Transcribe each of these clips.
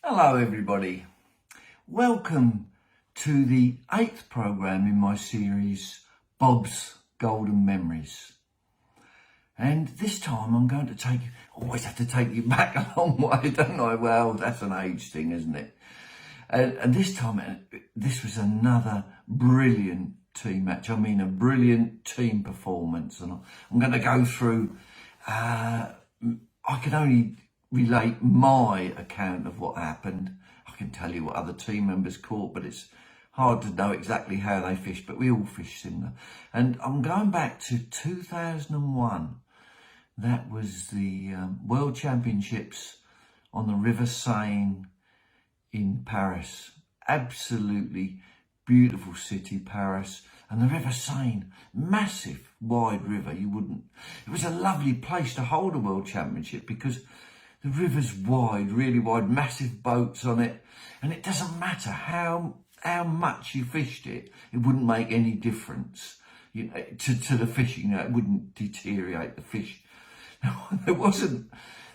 Hello everybody, welcome to the 8th programme in my series Bob's Golden Memories. And this time I'm going to take you, always have to take you back a long way, don't I? Well, that's an age thing, isn't it? And this time, this was another brilliant team match. I mean, a brilliant team performance. And I'm going to go through, I can only relate my account of what happened. I can tell you what other team members caught, but it's hard to know exactly how they fished, but we all fished similar. And I'm going back to 2001. That was the World Championships on the River Seine in Paris. Absolutely beautiful city, Paris. And the River Seine, massive, wide river. It was a lovely place to hold a World Championship because the river's wide, really wide, massive boats on it. And it doesn't matter how much you fished it, it wouldn't make any difference to the fishing. It wouldn't deteriorate the fish. There wasn't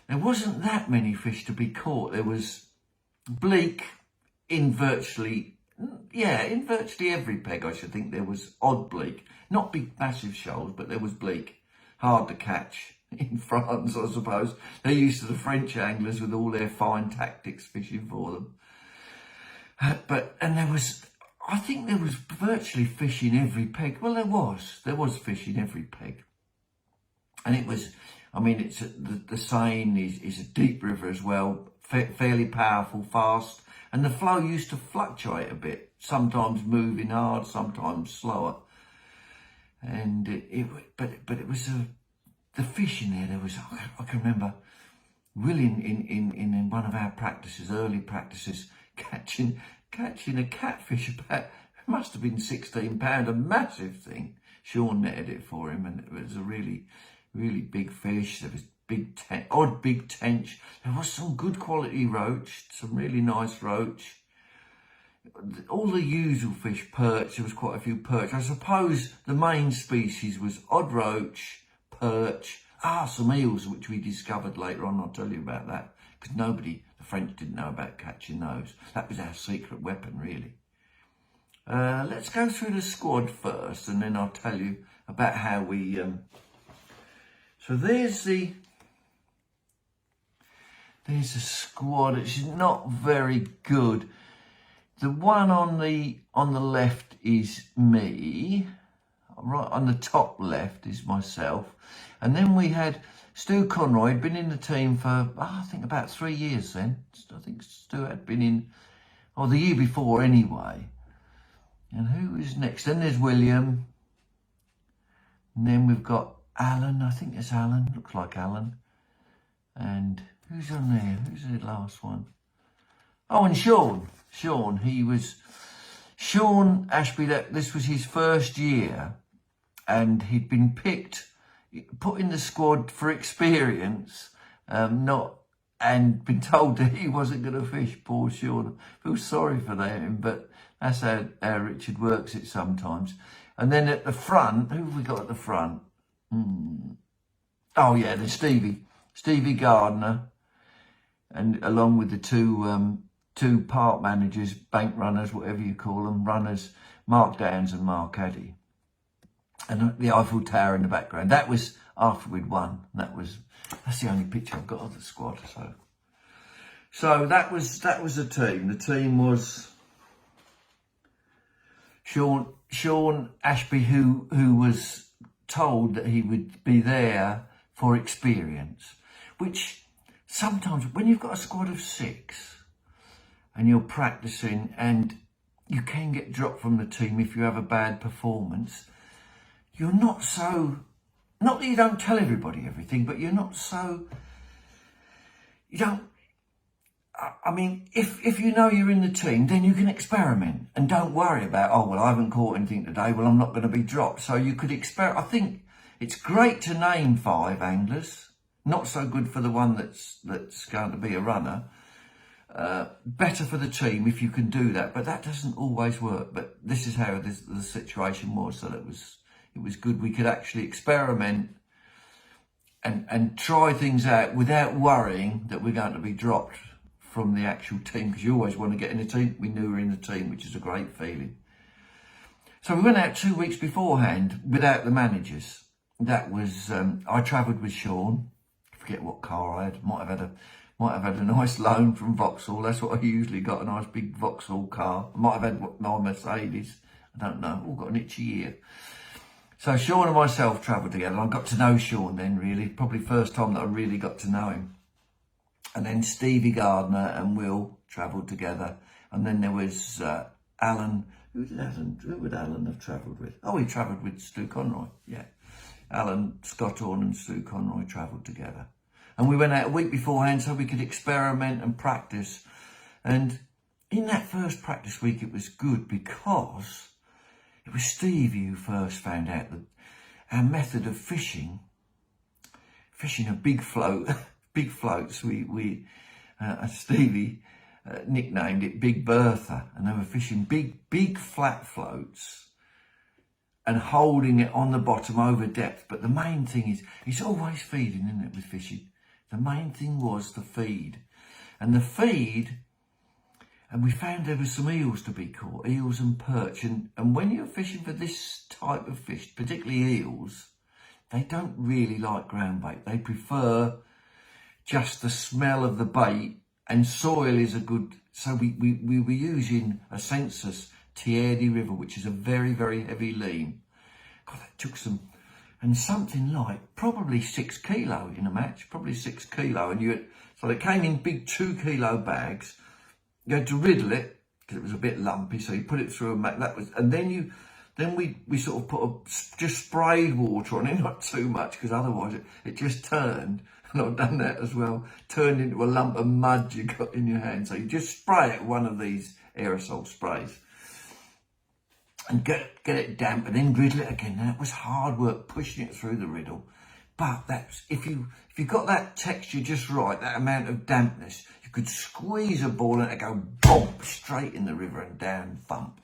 that many fish to be caught. There was bleak in virtually every peg. I should think there was odd bleak, not big massive shoals, but there was bleak, hard to catch. In France, I suppose they're used to the French anglers with all their fine tactics fishing for them. I think there was virtually fish in every peg. Well, there was fish in every peg, and it was. I mean, the Seine is a deep river as well, fairly powerful, fast, and the flow used to fluctuate a bit, sometimes moving hard, sometimes slower. And it was the fish in there was. I can remember Will in one of our practices, early practices, catching a catfish about. It must have been 16 pound, a massive thing. Sean netted it for him, and it was a really big fish. There was big tench. There was some good quality roach, some really nice roach. All the usual fish, perch. There was quite a few perch. I suppose the main species was odd roach, perch. Some eels, which we discovered later on. I'll tell you about that, because the French didn't know about catching those. That was our secret weapon, really. Let's go through the squad first, and then I'll tell you about how we... So there's a squad. It's not very good. The one on the left is me. Right on the top left is myself. And then we had Stu Conroy. Had been in the team for, I think, about 3 years then. I think Stu had been in, the year before anyway. And who is next? Then there's William. And then we've got Alan. I think it's Alan. Looks like Alan. And who's on there? Who's the last one? Oh, and Sean. Sean Ashby, this was his first year. And he'd been put in the squad for experience, and been told that he wasn't going to fish. Poor Sean. I feel sorry for him, but that's how Richard works it sometimes. And then at the front, who have we got at the front? Oh yeah, there's Stevie Gardner, and along with the two park managers, bank runners, whatever you call them, runners, Mark Downs and Mark Addy. And the Eiffel Tower in the background. That was after we'd won. That's the only picture I've got of the squad. So that was the team. The team was Sean Ashby, who was told that he would be there for experience. Which sometimes when you've got a squad of 6 and you're practicing, and you can get dropped from the team if you have a bad performance. You're not that you don't tell everybody everything, but you're not so, I mean, if you know you're in the team, then you can experiment and don't worry about, I haven't caught anything today, well, I'm not going to be dropped. So you could experiment. I think it's great to name 5 anglers, not so good for the one that's going to be a runner. Better for the team if you can do that, but that doesn't always work. But this is how the situation was, so it was good. We could actually experiment and try things out without worrying that we're going to be dropped from the actual team, because you always want to get in the team. We knew we were in the team, which is a great feeling. So we went out 2 weeks beforehand without the managers. That was, I travelled with Sean. I forget what car I had. Might have had a nice loan from Vauxhall. That's what I usually got, a nice big Vauxhall car. I might have had my Mercedes. I don't know. All got an itchy ear. So Sean and myself travelled together. I got to know Sean then, really. Probably first time that I really got to know him. And then Stevie Gardner and Will travelled together. And then there was Alan. Who would Alan have travelled with? Oh, he travelled with Stu Conroy, yeah. Alan, Scott Horn and Stu Conroy travelled together. And we went out a week beforehand so we could experiment and practice. And in that first practice week, it was good because it was Stevie who first found out that our method of fishing a big float, big floats, Stevie nicknamed it Big Bertha, and they were fishing big flat floats and holding it on the bottom over depth. But the main thing is, it's always feeding, isn't it, with fishing? The main thing was the feed. And the feed, and we found there were some eels to be caught, eels and perch. And when you're fishing for this type of fish, particularly eels, they don't really like ground bait. They prefer just the smell of the bait, and soil is a good. So we were using a census Tierde River, which is a very, very heavy lean. God, that took some, and something like probably 6 kilo in a match, probably 6 kilo. And so they came in big 2 kilo bags. You had to riddle it because it was a bit lumpy. So you put it through a mat. That was, and then we sort of just sprayed water on it, not too much, because otherwise it just turned. And I've done that as well, turned into a lump of mud you got in your hand. So you just spray it with one of these aerosol sprays and get it damp, and then riddle it again. And it was hard work pushing it through the riddle. But that's, if you got that texture just right, that amount of dampness, you could squeeze a ball and it'd go boom, straight in the river and down, thump.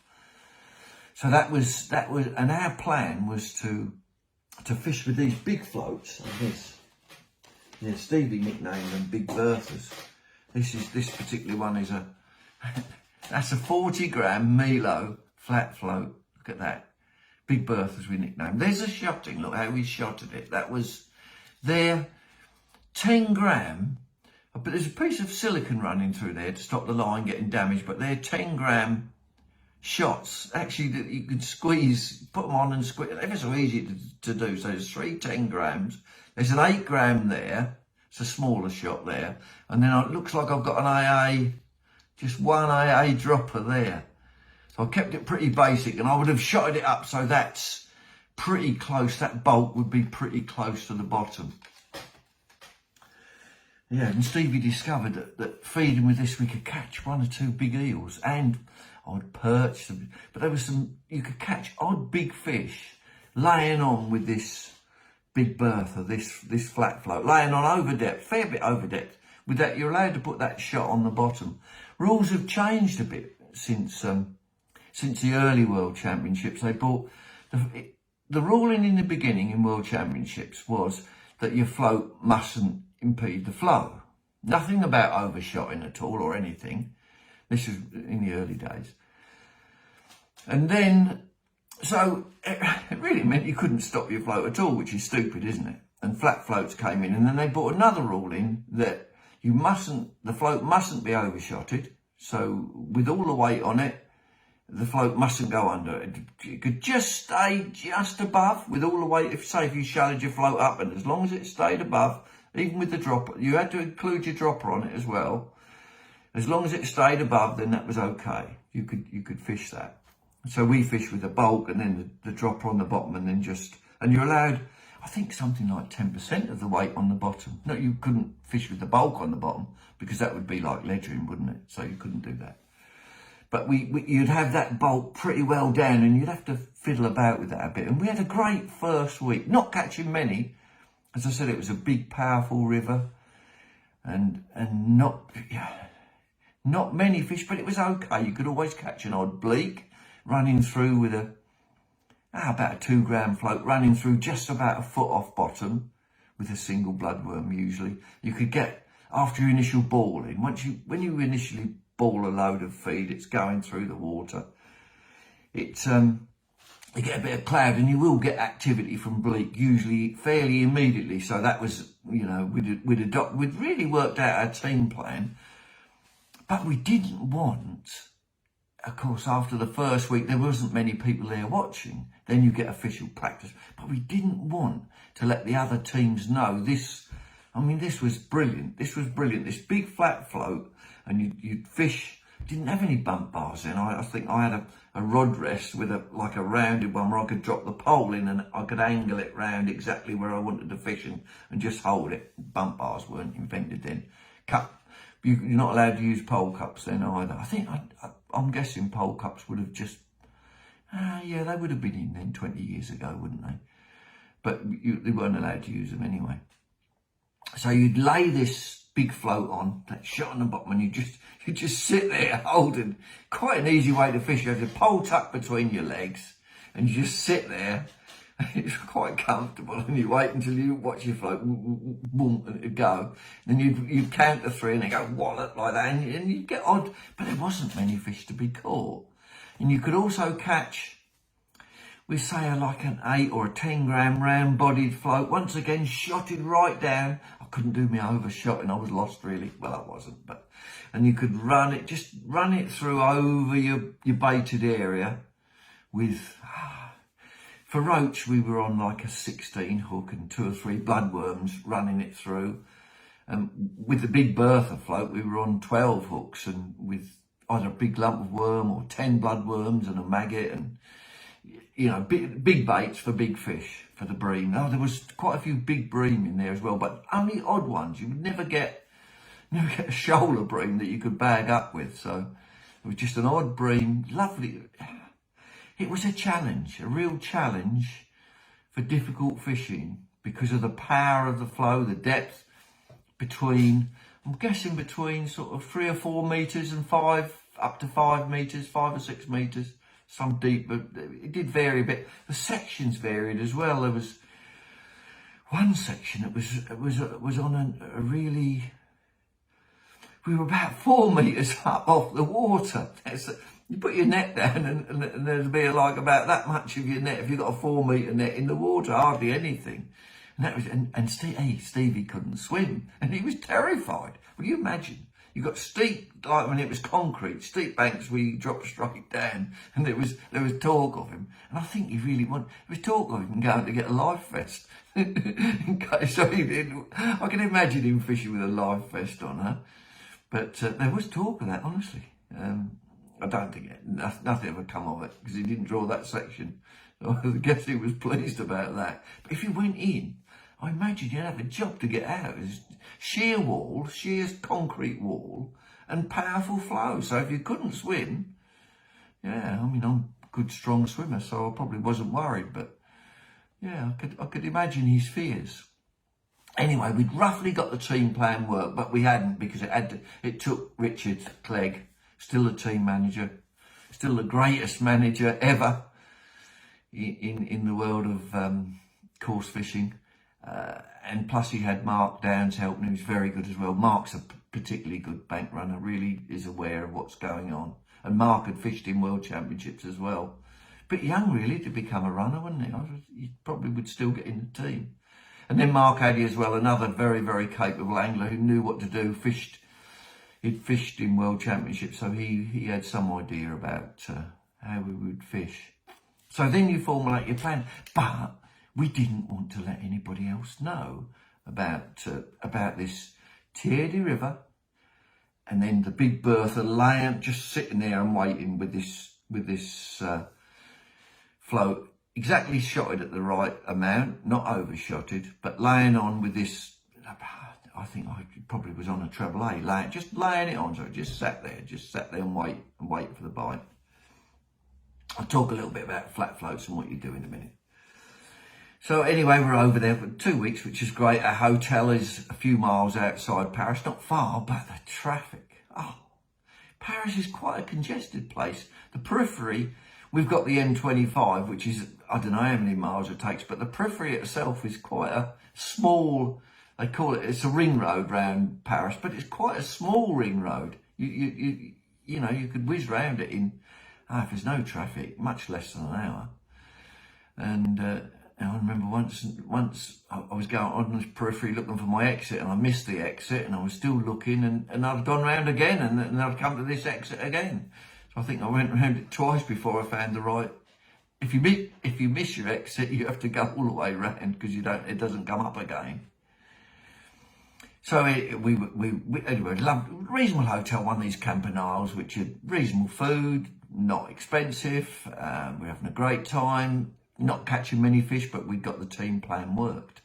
So that was, and our plan was to fish with these big floats like this. Yeah, Stevie nicknamed them Big Berthas. This particular one is that's a 40 gram Milo flat float. Look at that. Big Berthas we nicknamed. There's a shotting, look how we shotted it. That was there, 10 gram, but there's a piece of silicone running through there to stop the line getting damaged, but they're 10 gram shots, actually, that you could squeeze, put them on and squeeze, ever so easy to do. So there's 3 10 grams. There's an 8 gram there. It's a smaller shot there. And then it looks like I've got an AA, just one AA dropper there. So I kept it pretty basic, and I would have shotted it up so that's pretty close. That bolt would be pretty close to the bottom. Yeah, and Stevie discovered that feeding with this, we could catch 1 or 2 big eels and odd perch. But there was you could catch odd big fish laying on with this Big Bertha, this flat float, laying on over depth, fair bit over depth. With that, you're allowed to put that shot on the bottom. Rules have changed a bit since the early World Championships. They brought the ruling in the beginning in World Championships was that your float mustn't impede the flow. Nothing about overshotting at all or anything. This is in the early days. And then, so it really meant you couldn't stop your float at all, which is stupid, isn't it? And flat floats came in, and then they brought another rule in that the float mustn't be overshotted. So with all the weight on it, the float mustn't go under. It could just stay just above with all the weight. If you shuttered your float up, and as long as it stayed above, even with the dropper, you had to include your dropper on it as well. As long as it stayed above, then that was okay. You could fish that. So we fished with the bulk and then the dropper on the bottom, and then and you're allowed, I think, something like 10% of the weight on the bottom. No, you couldn't fish with the bulk on the bottom because that would be like ledgering, wouldn't it? So you couldn't do that. But you'd have that bulk pretty well down, and you'd have to fiddle about with that a bit. And we had a great first week, not catching many. As I said, it was a big, powerful river, and not many fish, but it was okay. You could always catch an odd bleak running through with about a 2 gram float, running through just about a foot off bottom with a single bloodworm usually. You could get after your initial balling, when you initially ball a load of feed, it's going through the water. You get a bit of cloud, and you will get activity from bleak, usually fairly immediately. So that was, you know, we'd really worked out our team plan, but we didn't want, of course, after the first week, there wasn't many people there watching. Then you get official practice, but we didn't want to let the other teams know this. I mean, this was brilliant. This was brilliant. This big flat float, and you'd fish. Didn't have any bump bars in. I think I had a rod rest with a rounded one where I could drop the pole in and I could angle it round exactly where I wanted to fish and just hold it. Bump bars weren't invented then. You're not allowed to use pole cups then either. I think I'm guessing pole cups would have just yeah, they would have been in then 20 years ago, wouldn't they? But they weren't allowed to use them anyway. So you'd lay this big float on, that shot on the bottom, and you just sit there holding. Quite an easy way to fish. You have your pole tucked between your legs, and you just sit there. It's quite comfortable, and you wait until you watch your float, boom, and it'd go. Then you'd count to 3, and they go wallop like that, and you'd get odd. But there wasn't many fish to be caught, and you could also catch, we say, like an 8 or a 10 gram round-bodied float. Once again, shotted right down. I couldn't do my overshotting. I was lost, really. Well, I wasn't, but and you could run it through over your baited area with. For roach, we were on like a 16 hook and 2 or 3 bloodworms running it through. With the big Bertha float, we were on 12 hooks and with either a big lump of worm or 10 bloodworms and a maggot and, you know, big baits for big fish, for the bream. Oh, there was quite a few big bream in there as well, but only odd ones. You would never get a shoal of bream that you could bag up with. So it was just an odd bream, lovely. It was a challenge, a real challenge for difficult fishing because of the power of the flow, the depth between, I'm guessing between sort of 3 or 4 metres and up to 5 metres, 5 or 6 metres, some deep, but it did vary a bit. The sections varied as well. There was one section, it was on a really, we were about 4 metres up off the water. You put your net down and there'd be like about that much of your net if you've got a 4 metre net in the water, hardly anything. And that was, and Stevie couldn't swim and he was terrified. Will you imagine? You got steep, like when it was concrete, steep banks where you drop straight down, and there was talk of him. And I think he really wanted, there was talk of him going to get a life vest. So he did. I can imagine him fishing with a life vest on, huh? But there was talk of that, honestly. I don't think nothing ever come of it because he didn't draw that section. So I guess he was pleased about that. But if you went in, I imagine you'd have a job to get out. It was sheer wall, sheer concrete wall, and powerful flow. So if you couldn't swim, yeah, I mean, I'm a good, strong swimmer, so I probably wasn't worried. But yeah, I could imagine his fears. Anyway, we'd roughly got the team plan work, but we hadn't because it took Richard Clegg, still the team manager, still the greatest manager ever in the world of course fishing. And plus he had Mark Downs helping him, he was very good as well. Mark's a particularly good bank runner, really is aware of what's going on. And Mark had fished in World Championships as well. Bit young really to become a runner, wasn't he? He probably would still get in the team. And then Mark Addy as well, another very, very capable angler who knew what to do, he'd fished in World Championships, so he had some idea about how we would fish. So then you formulate your plan, but we didn't want to let anybody else know about this Tierde River, and then the big Bertha laying, just sitting there and waiting with this float, exactly shotted at the right amount, not overshotted, but laying on with this. I think I probably was on a treble A, just laying it on, so it just sat there and wait for the bite. I'll talk a little bit about flat floats and what you do in a minute. So anyway, we're over there for 2 weeks, which is great. Our hotel is a few miles outside Paris, not far, but the traffic. Oh, Paris is quite a congested place. The periphery, we've got the M25, which is, I don't know how many miles it takes, but the periphery itself is quite a small They call it, it's a ring road round Paris, but it's quite a small ring road. You know, you could whiz round it in, if there's no traffic, much less than an hour. And I remember once I was going on this periphery looking for my exit, and I missed the exit, and I was still looking, and I'd gone round again, and I'd come to this exit again. So I think I went round it twice before I found the right. If you miss your exit, you have to go all the way round because it doesn't come up again. So we anyway, loved reasonable hotel, one of these campaniles, which are reasonable food, not expensive. We're having a great time, not catching many fish, but we got the team plan worked.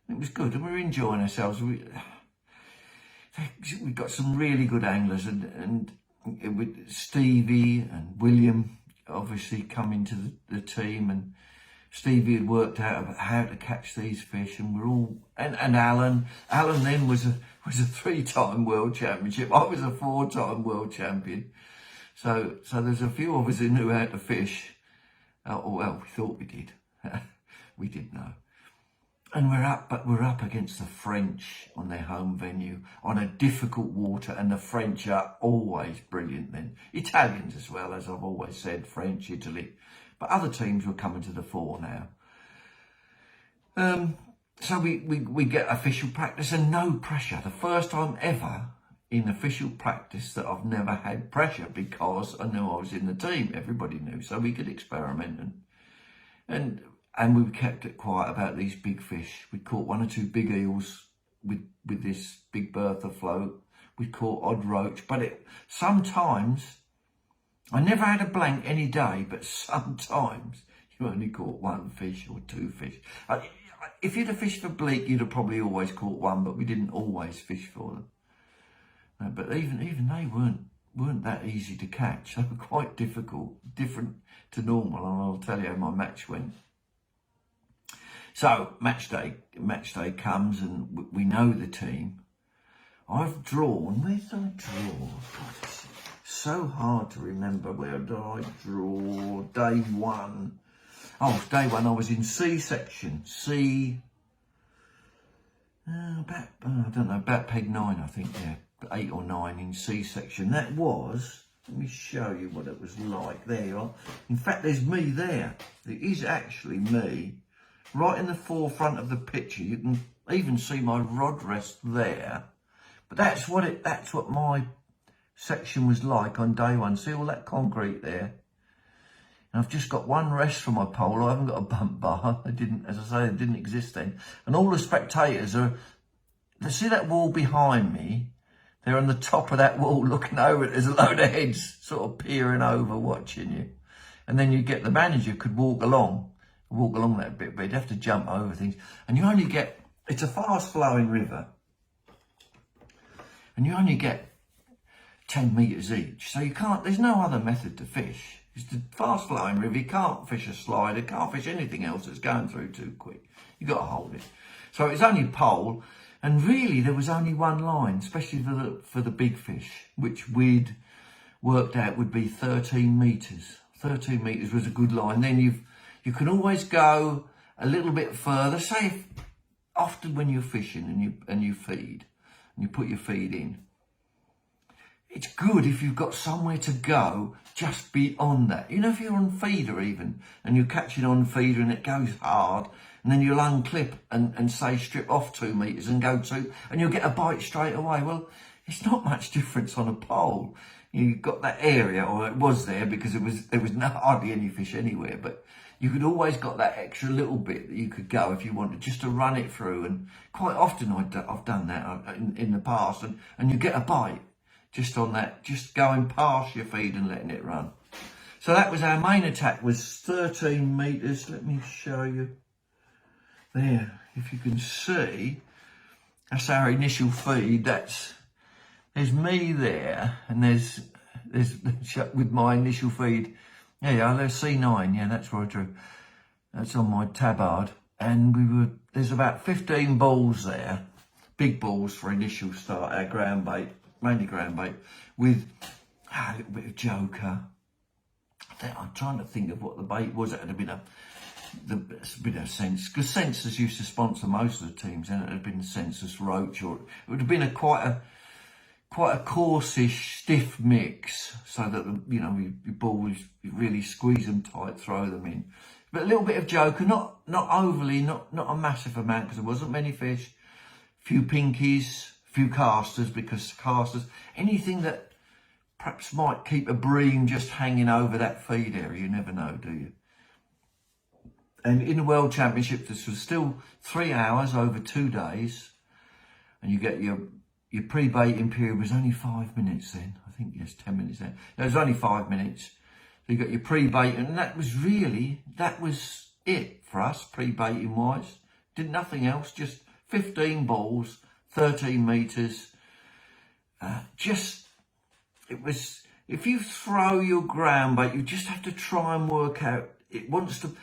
It was good, and we were enjoying ourselves. We got some really good anglers, and with Stevie and William obviously come into the team, and Stevie had worked out about how to catch these fish, and we're all and Alan then was a 3-time world championship. I was a 4-time world champion. So there's a few of us who knew how to fish. Well, we thought we did. We did know. And we're up against the French on their home venue on a difficult water, and the French are always brilliant then. Italians as well, as I've always said, French, Italy. But other teams were coming to the fore now. So we get official practice and no pressure. The first time ever in official practice that I've never had pressure, because I knew I was in the team. Everybody knew, so we could experiment and we kept it quiet about these big fish. We caught 1 or 2 big eels with this big Bertha float. We caught odd roach, but sometimes, I never had a blank any day, but sometimes you only caught 1 fish or 2 fish. If you'd have fished for bleak, you'd have probably always caught 1, but we didn't always fish for them. But even they weren't that easy to catch. They were quite difficult, different to normal, and I'll tell you how my match went. So match day comes, and we know the team. I've drawn. Where did I draw? God, it's so hard to remember. Where did I draw? Day 1. Oh, day 1. I was in C section. C. About peg 9, I think. Yeah, 8 or 9 in C section. That was. Let me show you what it was like. There you are. In fact, there's me there. It is actually me. Right in the forefront of the picture. You can even see my rod rest there. But that's what my section was like on day 1. See all that concrete there? And I've just got 1 rest for my pole. I haven't got a bump bar. As I say, it didn't exist then. And all the spectators they see that wall behind me. They're on the top of that wall looking over it. There's a load of heads sort of peering over, watching you. And then you get the manager could walk along that bit, but you'd have to jump over things. And you only get, it's a fast flowing river, and you only get 10 metres each. So you can't, there's no other method to fish. It's the fast flowing river. You can't fish a slider, can't fish anything else that's going through too quick. You got to hold it. So it's only pole, and really there was only 1 line, especially for the big fish, which we'd worked out would be 13 metres. 13 metres was a good line. Then you can always go a little bit further. Say often when you're fishing and you feed and you put your feed in, it's good if you've got somewhere to go just beyond that. You know, if you're on feeder even, and you're catching on feeder and it goes hard, and then you'll unclip and say strip off 2 metres and go 2, and you'll get a bite straight away. Well, it's not much difference on a pole. You've got that area, or it was there, because there was hardly any fish anywhere, but you could always got that extra little bit that you could go if you wanted, just to run it through. And quite often I've done that in the past, and you get a bite just on that, just going past your feed and letting it run. So that was our main attack, was 13 metres. Let me show you. There, if you can see, that's our initial feed. There's me there, and there's with my initial feed. Yeah, there's C9. Yeah, that's where I drew. That's on my tabard, and there's about 15 balls there, big balls for initial start. Our ground bait, mainly ground bait, with a little bit of joker. I'm trying to think of what the bait was. It had been it's been a sense, because Sensor's used to sponsor most of the teams, and it had been Sensor's Roach, or it would have been quite a coarsish, stiff mix, so that your ball is really squeeze them tight, throw them in. But a little bit of Joker, not overly, not a massive amount, because there wasn't many fish. Few pinkies, few casters, because casters, anything that perhaps might keep a bream just hanging over that feed area, you never know, do you? And in the World Championship, this was still 3 hours over 2 days, and you get your pre-baiting period was only 5 minutes then. I think, yes, 10 minutes then. No, it was only 5 minutes. So you got your pre-baiting, and that was it for us, pre-baiting wise. Did nothing else, just 15 balls, 13 metres. If you throw your ground bait, you just have to try and work out, you want to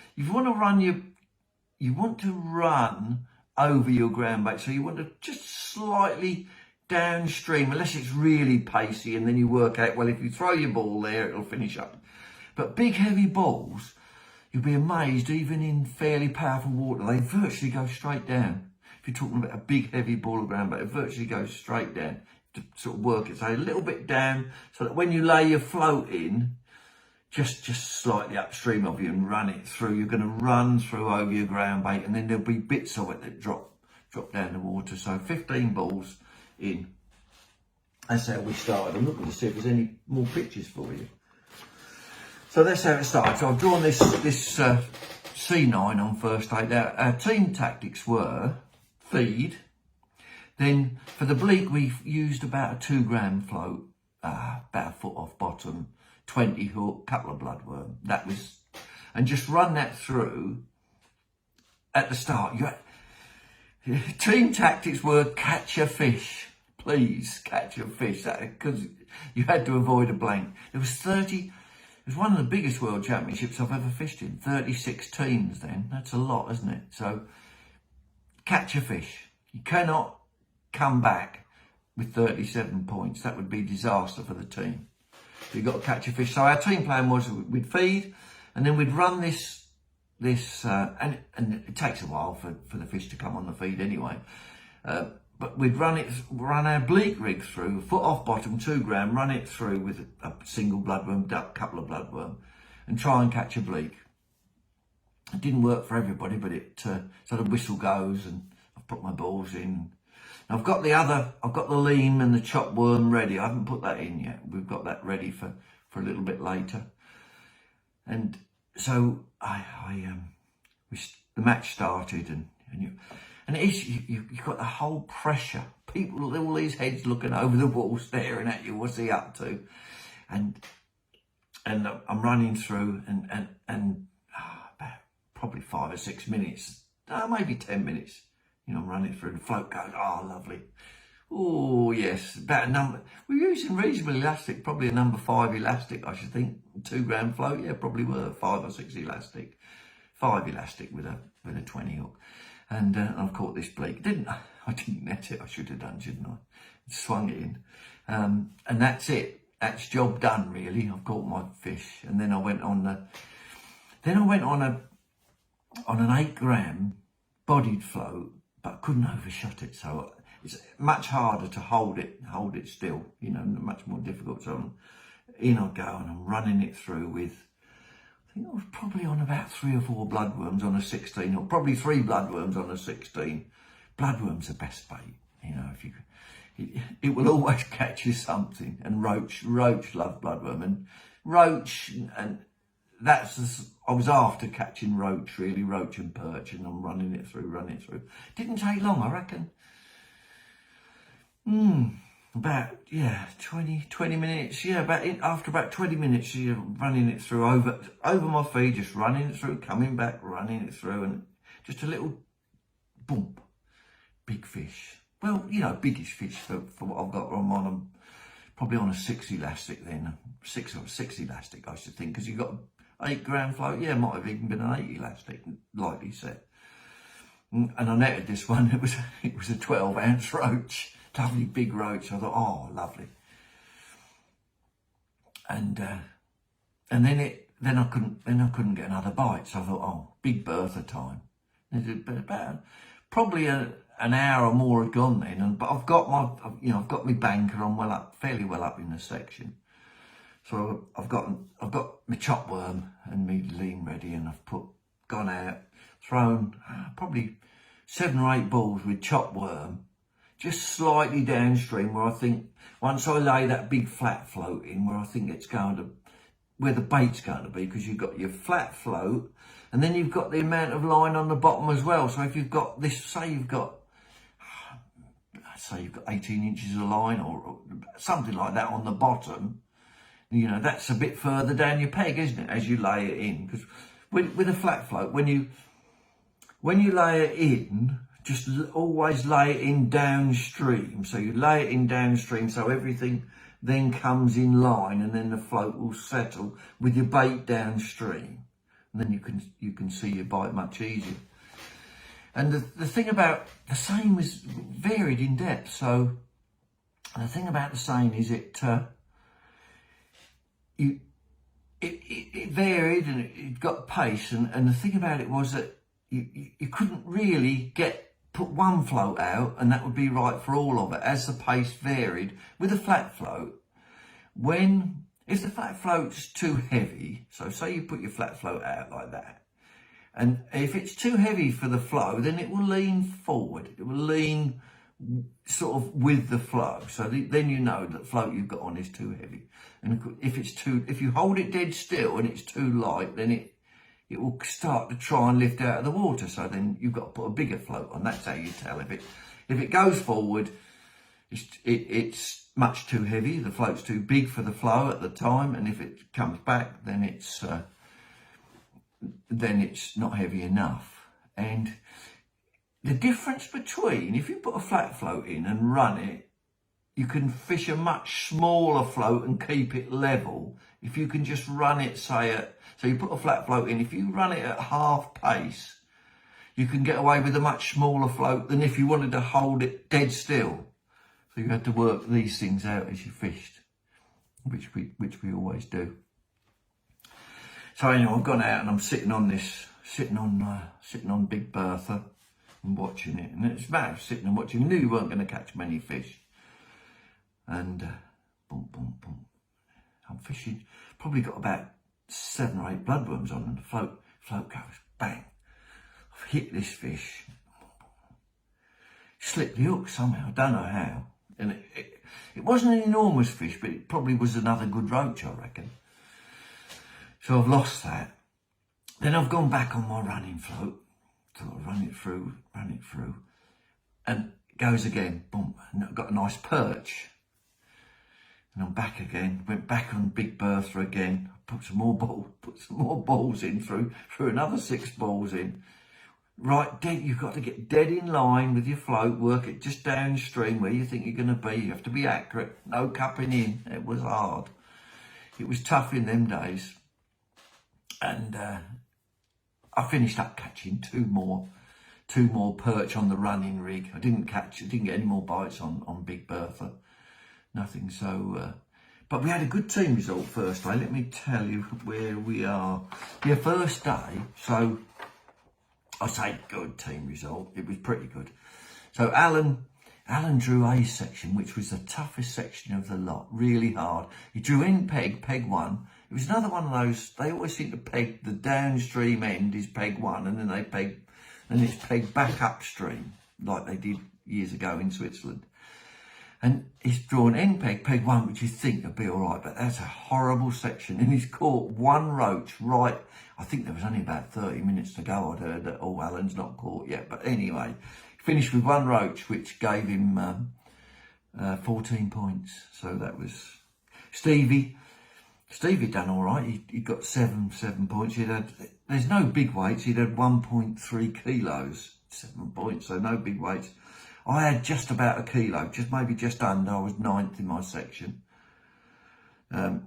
run over your ground bait. So you want to just slightly downstream, unless it's really pacey, and then you work out, well, if you throw your ball there, it'll finish up. But big, heavy balls, you'll be amazed, even in fairly powerful water, they virtually go straight down. If you're talking about a big, heavy ball of ground bait, it virtually goes straight down. To sort of work it, so a little bit down, so that when you lay your float in, just slightly upstream of you and run it through, you're going to run through over your ground bait, and then there'll be bits of it that drop down the water. So 15 balls in. That's how we started. I'm looking to see if there's any more pictures for you. So that's how it started. So I've drawn this C9 on first eight. Now, our team tactics were feed. Then for the bleak, we've used about a 2 gram float, about a foot off bottom, 20 hook, couple of bloodworm. And just run that through at the start. Team tactics were catch a fish. Please catch a fish, because you had to avoid a blank. It was one of the biggest World Championships I've ever fished in. 36 teams then. That's a lot, isn't it? So catch a fish. You cannot come back with 37 points. That would be disaster for the team. So you've got to catch a fish. So our team plan was we'd feed, and then we'd run this and it takes a while for the fish to come on the feed anyway. But we'd run our bleak rig through, foot off bottom, 2 gram, run it through with a single bloodworm, duck, couple of bloodworm, and try and catch a bleak. It didn't work for everybody, but so the whistle goes, and I've put my balls in. I've got the leam and the chopped worm ready. I haven't put that in yet. We've got that ready for a little bit later. And so the match started, and it is, you've got the whole pressure. People, all these heads looking over the wall, staring at you. What's he up to? And I'm running through, and about probably 5 or 6 minutes, maybe 10 minutes. I'm running through, the float goes, oh, lovely. Oh, yes, about a number. We're using reasonable elastic, probably a number 5 elastic, I should think. 2 gram float, yeah, probably were 5 or 6 elastic. 5 elastic with a 20 hook. And I've caught this bleak. I didn't net it, I should have done, shouldn't I? Swung it in. And that's it. That's job done, really. I've caught my fish. And then I went on an 8 gram bodied float, but I couldn't overshot it, so it's much harder to hold it still, much more difficult. So in I go, and I'm running it through with, I think I was probably on about 3 or 4 bloodworms on a 16, or probably 3 bloodworms on a 16. Bloodworm's the best bait, it will always catch you something. And roach love bloodworm, and roach, and I was after catching roach, really, roach and perch, and I'm running it through. Didn't take long, I reckon. About 20 minutes. After about 20 minutes, running it through over my feet, just running it through, coming back, running it through, and just a little bump. Big fish. Well, biggest fish for what I've got. I'm probably on a 6 elastic then, 6 elastic, I should think, because you've got 8 gram float. Yeah, it might have even been an 8 elastic, lightly set. And I netted this one. It was a 12-ounce roach, lovely big roach. I thought, oh, lovely. And then then I couldn't get another bite. So I thought, oh, Big Bertha time. About probably an hour or more had gone then, but I've got my banker on fairly well up in the section. So I've got my chop worm and my lean ready, and I've gone out, thrown probably 7 or 8 balls with chop worm, just slightly downstream where I think once I lay that big flat float in, where I think it's going to, where the bait's going to be, because you've got your flat float and then you've got the amount of line on the bottom as well. So if you've got this, say you've got 18 inches of line or something like that on the bottom, that's a bit further down your peg, isn't it, as you lay it in? Because with a flat float, when you lay it in, just always lay it in downstream. So you lay it in downstream, so everything then comes in line, and then the float will settle with your bait downstream, and then you can see your bite much easier. And the thing about the Seine was varied in depth. So the thing about the Seine is it varied, and it got pace, and the thing about it was that you couldn't really put one float out and that would be right for all of it, as the pace varied. With a flat float, if the flat float's too heavy, so say you put your flat float out like that, and if it's too heavy for the flow, then it will lean forward, it will lean sort of with the flow. So then you know that float you've got on is too heavy. And if you hold it dead still and it's too light, then it will start to try and lift out of the water. So then you've got to put a bigger float on. That's how you tell. If it goes forward, it's much too heavy. The float's too big for the flow at the time, and if it comes back, then it's not heavy enough. And the difference between, if you put a flat float in and run it, you can fish a much smaller float and keep it level. If you can just run it, so you put a flat float in, if you run it at half pace, you can get away with a much smaller float than if you wanted to hold it dead still. So you had to work these things out as you fished, which we always do. So anyway, I've gone out and I'm sitting on Big Bertha and watching it, and it's about sitting and watching. I knew you weren't going to catch many fish, and boom, boom, boom. I'm fishing. Probably got about 7 or 8 bloodworms on, and the float goes bang. I've hit this fish. Slipped the hook somehow. I don't know how. And it wasn't an enormous fish, but it probably was another good roach, I reckon. So I've lost that. Then I've gone back on my running float. So I run it through, and it goes again, boom, and I've got a nice perch. And I'm back again, went back on Big Bertha again, put some more balls in, through another 6 balls in. Right, you've got to get dead in line with your float, work it just downstream where you think you're going to be. You have to be accurate, no cupping in. It was hard. It was tough in them days. And I finished up catching two more perch on the running rig. I didn't get any more bites on Big Bertha. Nothing. So, but we had a good team result first day. Let me tell you where we are. Yeah, first day. So I say good team result. It was pretty good. So Alan drew A section, which was the toughest section of the lot. Really hard. He drew in peg 1. It was another one of those, they always seem to peg the downstream end is peg 1, and then it's pegged back upstream, like they did years ago in Switzerland. And he's drawn end peg 1, which you think would be all right, but that's a horrible section. And he's caught one roach right, I think there was only about 30 minutes to go. I'd heard that, oh, Alan's not caught yet. But anyway, finished with one roach, which gave him 14 points. So that was Stevie done all right. He got seven points. There's no big weights. He'd had 1.3 kilos, 7 points. So no big weights. I had just about a kilo, maybe just under. I was 9th in my section.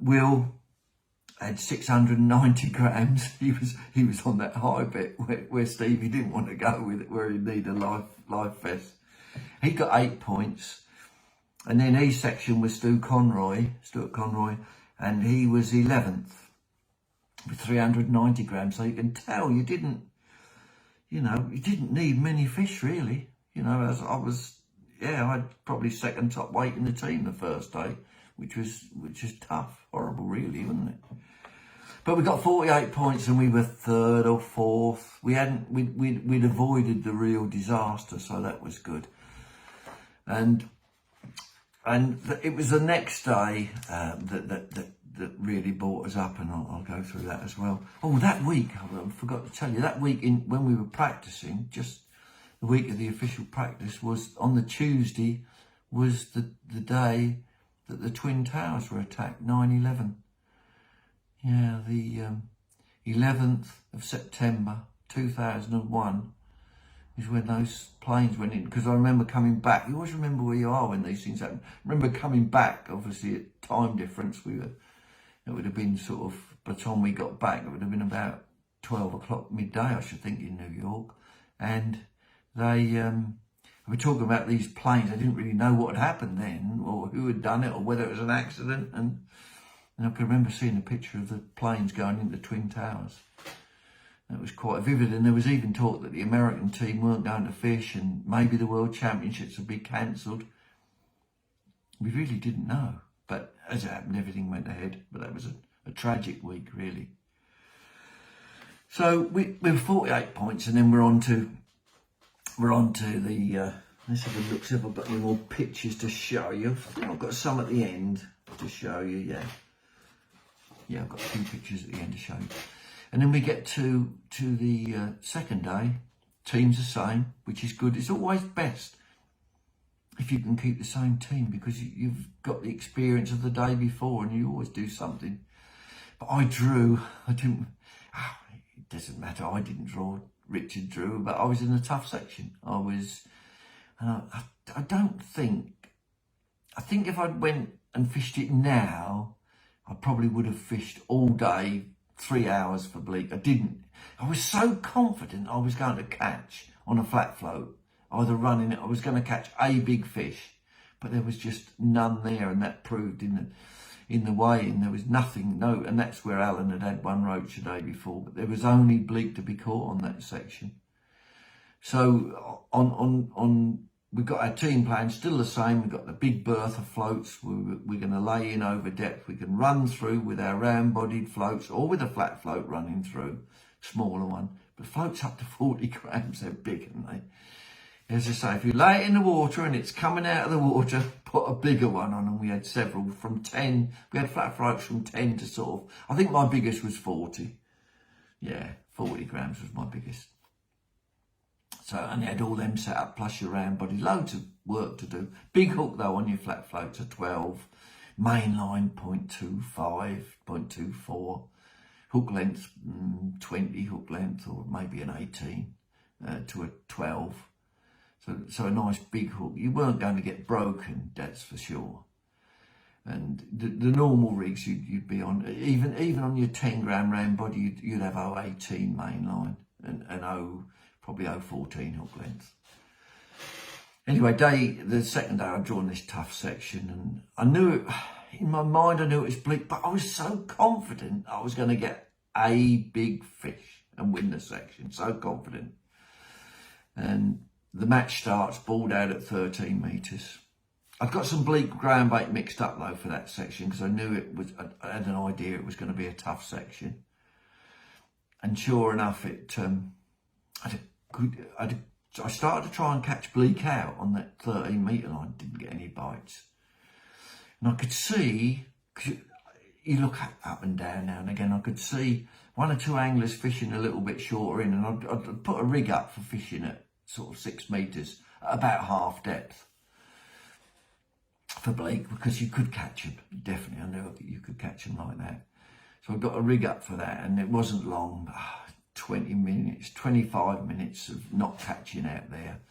Will had 690 grams. He was on that high bit where Stevie didn't want to go with it, where he needed a life vest. He got 8 points. And then his section was Stuart Conroy, and he was 11th. with 390 grams. So you can tell you didn't need many fish really. As I had probably second top weight in the team the first day, which is tough, horrible really, wasn't it? But we got 48 points and we were third or fourth. We'd avoided the real disaster, so that was good. And it was the next day that really brought us up, and I'll go through that as well. Oh, that week, I forgot to tell you, that week when we were practicing, just the week of the official practice, was on the Tuesday, was the day that the Twin Towers were attacked, 9/11. Yeah, the 11th of September 2001 is when those planes went in. Because I remember coming back. You always remember where you are when these things happen. I remember coming back, obviously at time difference, it would have been sort of, by the time we got back, it would have been about 12 o'clock midday, I should think, in New York. And they were talking about these planes. I didn't really know what had happened then, or who had done it, or whether it was an accident. And I can remember seeing a picture of the planes going into Twin Towers. That was quite vivid. And there was even talk that the American team weren't going to fish, and maybe the World Championships would be cancelled. We really didn't know. But as it happened, everything went ahead. But that was a tragic week, really. So we were 48 points, and then we're on to the. Let's have a look, see if I've got any more pictures to show you. I think I've got some at the end to show you. Yeah, I've got a few pictures at the end to show you. And then we get to the second day. Team's the same, which is good. It's always best if you can keep the same team, because you've got the experience of the day before, and you always do something. But I didn't, it doesn't matter, I didn't draw, Richard drew, but I was in a tough section. I think if I'd went and fished it now, I probably would have fished all day, 3 hours for bleak. I didn't. I was so confident I was going to catch on a flat float, either running it, I was going to catch a big fish, but there was just none there, and that proved in the weigh-in there was nothing, and that's where Alan had one roach the day before, but there was only bleak to be caught on that section. So we've got our team plan still the same. We've got the big berth of floats. We're going to lay in over depth. We can run through with our round-bodied floats, or with a flat float running through, smaller one. But floats up to 40 grams, they're big, aren't they? As I say, if you lay it in the water and it's coming out of the water, put a bigger one on. And we had several from 10. We had flat floats from 10 to sort of, I think my biggest was 40. Yeah, 40 grams was my biggest. So, and you had all them set up, plus your round body, loads of work to do. Big hook though on your flat float to 12, main line 0.25, 0.24, hook length 20 hook length, or maybe an 18 to a 12. So a nice big hook. You weren't going to get broken, that's for sure. And the normal rigs you'd be on, even on your 10 gram round body, you'd have 018 main line and probably 014 hook length. Anyway, the second day I'd drawn this tough section, and I knew it, in my mind I knew it was bleak, but I was so confident I was going to get a big fish and win the section, so confident. And the match starts, balled out at 13 metres. I've got some bleak ground bait mixed up though for that section, because I knew I had an idea it was going to be a tough section. And sure enough, I started to try and catch bleak out on that 13 metre line, didn't get any bites. And I could see, cause you look up and down now and again, I could see one or two anglers fishing a little bit shorter in, and I'd put a rig up for fishing at sort of 6 metres, at about half depth for bleak, because you could catch them, definitely. I knew you could catch them like that. So I got a rig up for that, and it wasn't long, 20 minutes, 25 minutes of not catching out there.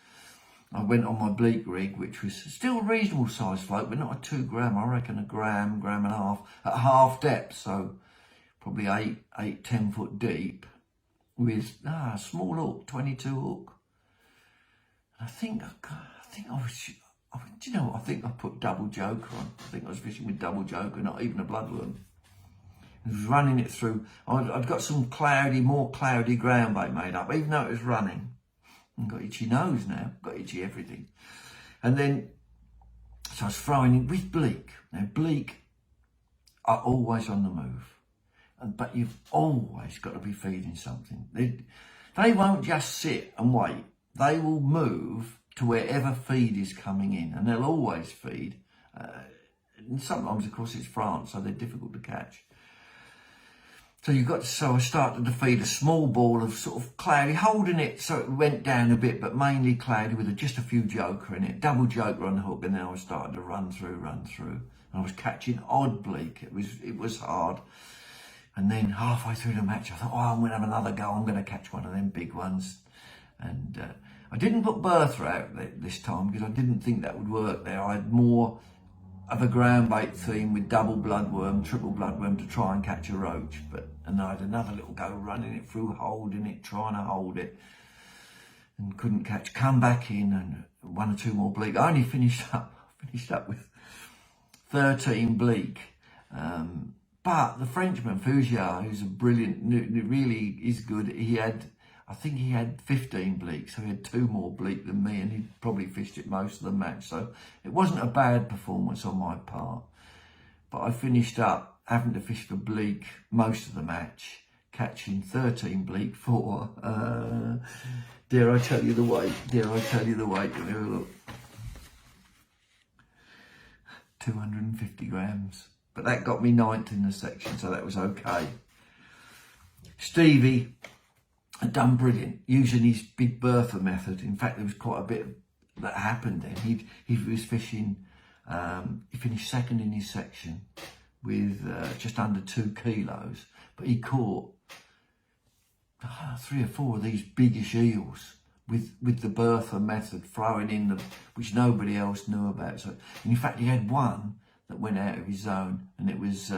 I went on my bleak rig, which was still a reasonable size float, but not a 2 gram, I reckon a gram and a half, at half depth, so probably 10 foot deep, with a small hook, 22 hook. I think I was, do you know what, I think I put double joker on. I think I was fishing with double joker, not even a bloodworm. He was running it through. I'd got some more cloudy ground bait made up, even though it was running. I've got itchy nose now, got itchy everything. And then, so I was throwing it with bleak. Now, bleak are always on the move, but you've always got to be feeding something. They won't just sit and wait. They will move to wherever feed is coming in, and they'll always feed. And sometimes, of course, it's France, so they're difficult to catch. So I started to feed a small ball of sort of cloudy, holding it so it went down a bit, but mainly cloudy with just a few joker in it, double joker on the hook, and then I was starting to run through. And I was catching odd bleak. It was hard. And then halfway through the match, I thought, I'm going to have another go. I'm going to catch one of them big ones. And I didn't put Bertha out this time because I didn't think that would work there. I had more of a ground bait theme with double bloodworm, triple bloodworm to try and catch a roach. And I had another little go running it through, holding it, trying to hold it, and couldn't catch. Come back in and one or two more bleak. I only finished up with 13 bleak. But the Frenchman, Fougier, who's a brilliant, really is good, I think he had 15 bleak, so he had 2 more bleak than me, and he probably fished it most of the match. So it wasn't a bad performance on my part. But I finished up having to fish for bleak most of the match, catching 13 bleak for, dare I tell you the weight? Let me have a look. 250 grams. But that got me 9th in the section, so that was okay. Stevie had done brilliant using his Big Bertha method. In fact, there was quite a bit that happened then. He was fishing, he finished 2nd in his section with just under 2 kilos, but he caught 3 or 4 of these biggish eels with the Bertha method, throwing in which nobody else knew about. So in fact, he had one that went out of his zone, and it was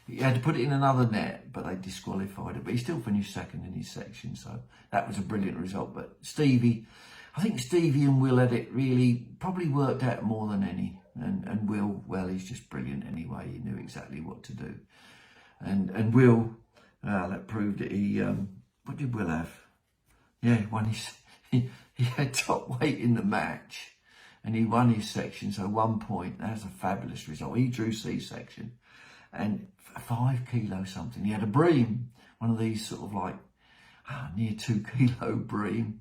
he had to put it in another net, but they disqualified it. But he still finished 2nd in his section, so that was a brilliant result. But I think Stevie and Will had it really probably worked out more than any. And Will, well, he's just brilliant anyway. He knew exactly what to do. And Will, that proved it. What did Will have? Yeah, he had top weight in the match, and he won his section, so 1 point. That's a fabulous result. He drew C section, and 5 kilos something. He had a bream, one of these sort of like near 2 kilo bream,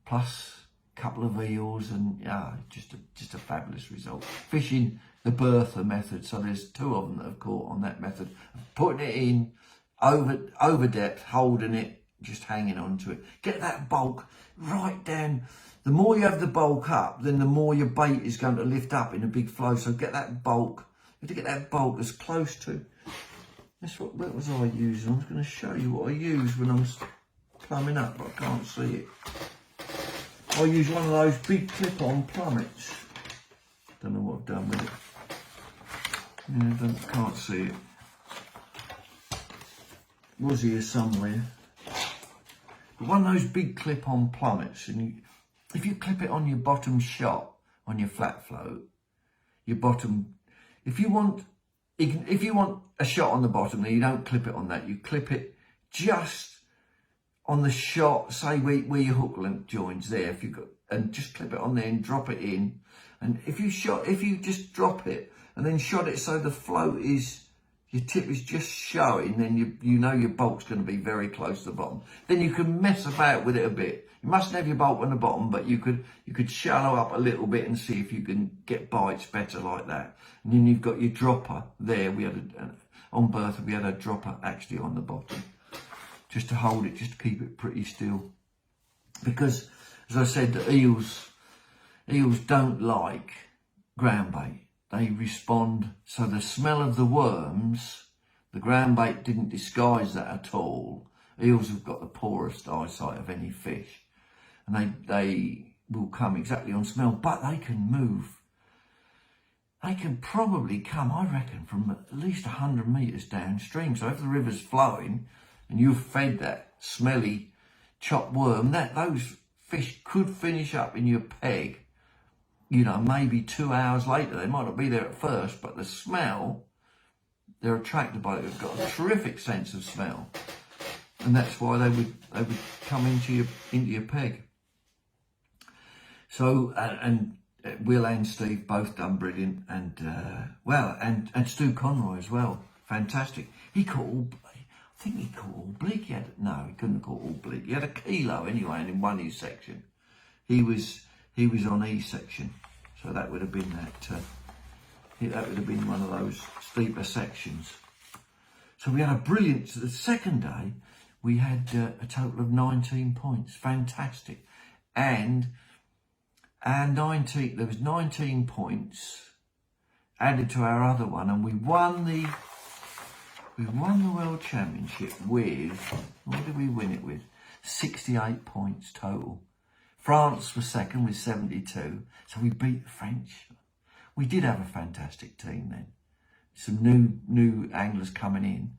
plus a couple of eels, and just a fabulous result. Fishing the Bertha method, so there's 2 of them that have caught on that method. Putting it in over depth, holding it, just hanging on to it. Get that bulk right down. The more you have the bulk up, then the more your bait is going to lift up in a big flow. So get that bulk. You have to get that bulk as close to. What was I using? I was going to show you what I used when I was plumbing up, but I can't see it. I use one of those big clip-on plummets. Don't know what I've done with it. Yeah, can't see it. It was here somewhere. But one of those big clip-on plummets, and if you clip it on your bottom shot on your flat float, your bottom, if you want a shot on the bottom, then you don't clip it on that. You clip it just on the shot, say where your hook length joins there. And just clip it on there and drop it in. And if you just drop it and then shot it so the float your tip is just showing, then you know your bulk's going to be very close to the bottom. Then you can mess about with it a bit. You mustn't have your bulk on the bottom, but you could shallow up a little bit and see if you can get bites better like that. And then you've got your dropper there. On Bertha, we had a dropper actually on the bottom, just to hold it, just to keep it pretty still. Because, as I said, the eels don't like ground bait. They respond, so the smell of the worms, the ground bait didn't disguise that at all. Eels have got the poorest eyesight of any fish, and they will come exactly on smell, but they can move. They can probably come, I reckon, from at least 100 metres downstream. So if the river's flowing and you've fed that smelly chopped worm, those fish could finish up in your peg, maybe 2 hours later. They might not be there at first, but the smell, they're attracted by it. They've got a terrific sense of smell, and that's why they would come into your peg. So and Will and Steve both done brilliant, and and Stu Conroy as well, fantastic. He caught all. I think he caught all bleak. He couldn't have caught all bleak. He had a kilo anyway, and in one E section, he was on E section, so that would have been that would have been one of those steeper sections. So we had a brilliant. The second day, we had a total of 19 points, fantastic, and there was 19 points added to our other one, and we won the World Championship with, what did we win it with? 68 points total. France was second with 72, so we beat the French. We did have a fantastic team then. Some new anglers coming in,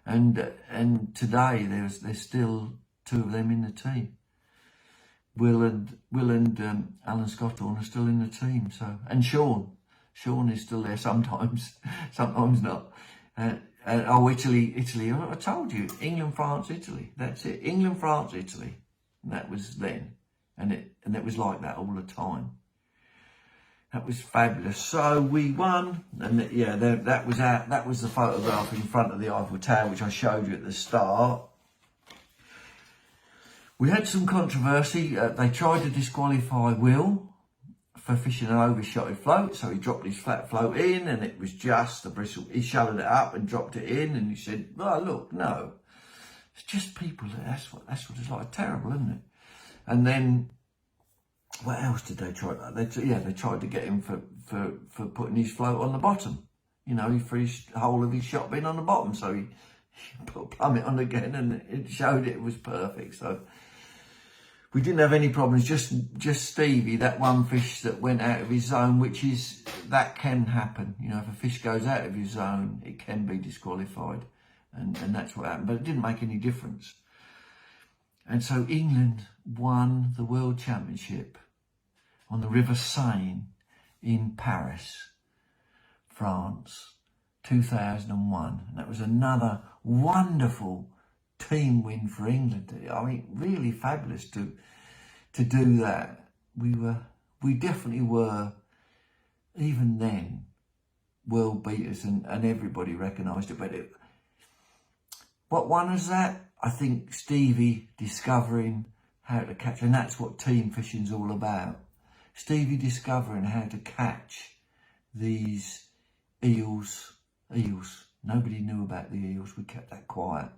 and today there's still two of them in the team. Will and Alan Scotthorne are still in the team. So, and Sean is still there sometimes, sometimes not. Italy. I told you, England, France, Italy. That's it. England, France, Italy. And that was then, and it was like that all the time. That was fabulous. So we won, and that was the photograph in front of the Eiffel Tower, which I showed you at the start. We had some controversy. They tried to disqualify Will for fishing an overshotted float, so he dropped his flat float in, and it was just the bristle. He shalloted it up and dropped it in, and he said, "Oh, look, no, it's just people. That's what it's like. Terrible, isn't it?" And then, what else did they try? They tried to get him for putting his float on the bottom. He fished the whole of his shot bin on the bottom, so he put a plummet on again, and it showed it was perfect. So we didn't have any problems. Just Stevie, that one fish that went out of his zone, that can happen. If a fish goes out of your zone, it can be disqualified, and that's what happened. But it didn't make any difference. And so England won the World Championship on the River Seine in Paris, France, 2001. And that was another wonderful team win for England. I mean, really fabulous to do that. We definitely were, even then, world beaters, and everybody recognised it. But what won us that? I think Stevie discovering how to catch, and that's what team fishing's all about. Stevie discovering how to catch these eels. Nobody knew about the eels. We kept that quiet.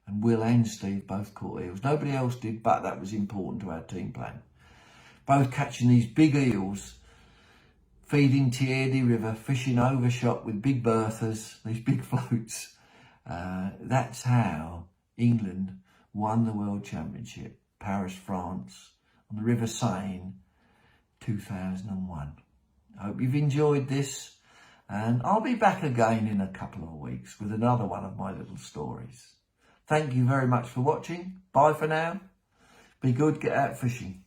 And Will and Steve both caught eels. Nobody else did, but that was important to our team plan. Both catching these big eels, feeding Tierde River, fishing overshot with big berthas, these big floats. That's how England won the World Championship, Paris, France, on the River Seine, 2001. I hope you've enjoyed this, and I'll be back again in a couple of weeks with another one of my little stories. Thank you very much for watching. Bye for now. Be good, get out fishing.